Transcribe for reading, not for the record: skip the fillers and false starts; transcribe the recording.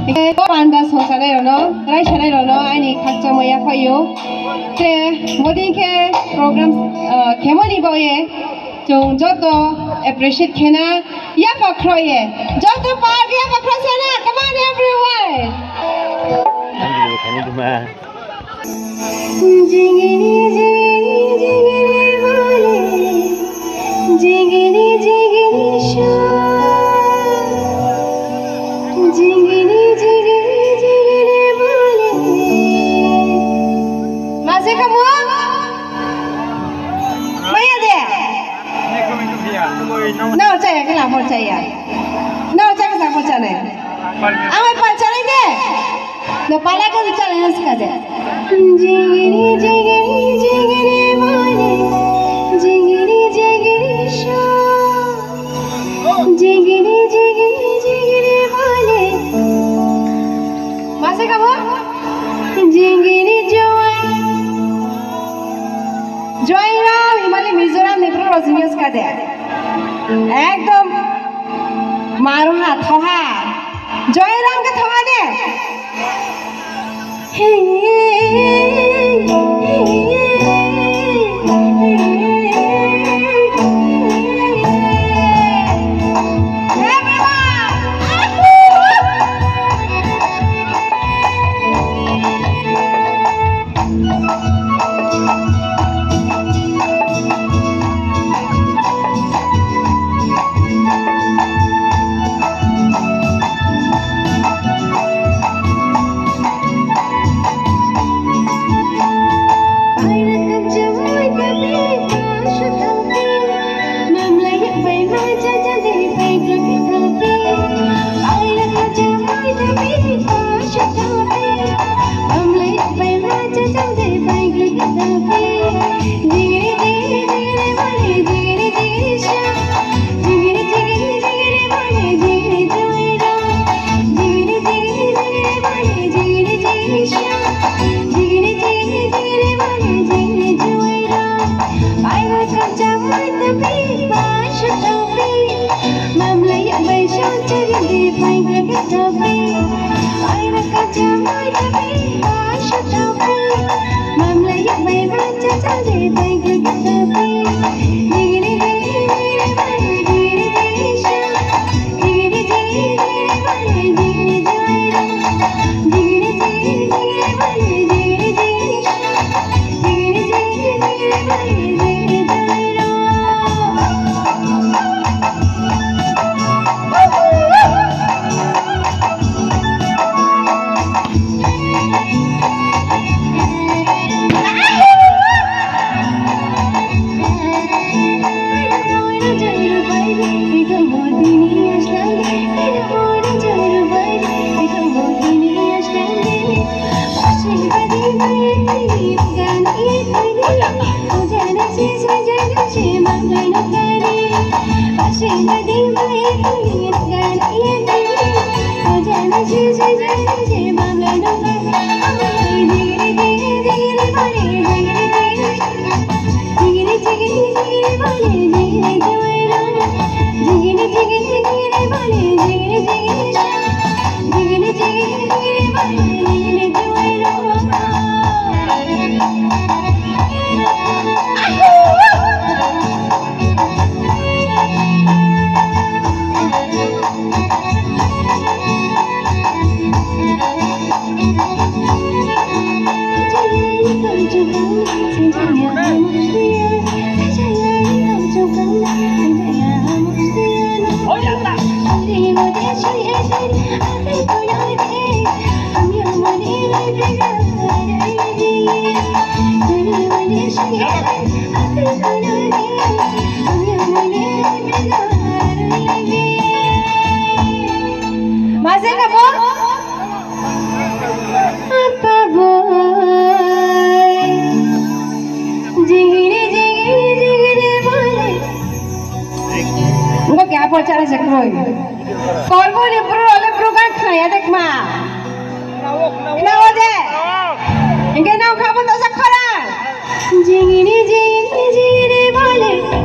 Panda Sosarerono, Raisharerono, Ani Katsomaya for you. The Modinke program, Kemoni Boye, to Joto, appreciate Kena, Yapa Croye, Joto Park, Yapa Crosana, come on everyone! Jingini, jingini, jingini, jingini, jingini, jingini, jingini, jingini, bole. Masih kamu? Mana dia? Nau caya kenapa caya? Nau caya kenapa caya? Amat pacaran deh. No pala ka caya nas kaje. Jingini, jingini, jingini, bole. Jingini, jingini, sho. Jingini, jingini, jingini, bole. Masih kamu? Jingini joy. Joy na Himali Mizoram Nipro Rosinius kaje. Ekdom maruha thoha. Joy ram ke thoha de. Masih kamu? Apa boy? Jingini, jingini, jingini boleh. Enggak क्या पहुंचा रहे सकरोई? कॉर्बो लिप्रो वाले programme खाया देख माँ. ना हो जाए. इनके नाम खाबो तो Sakra. Jingini, jingini, jingini boleh.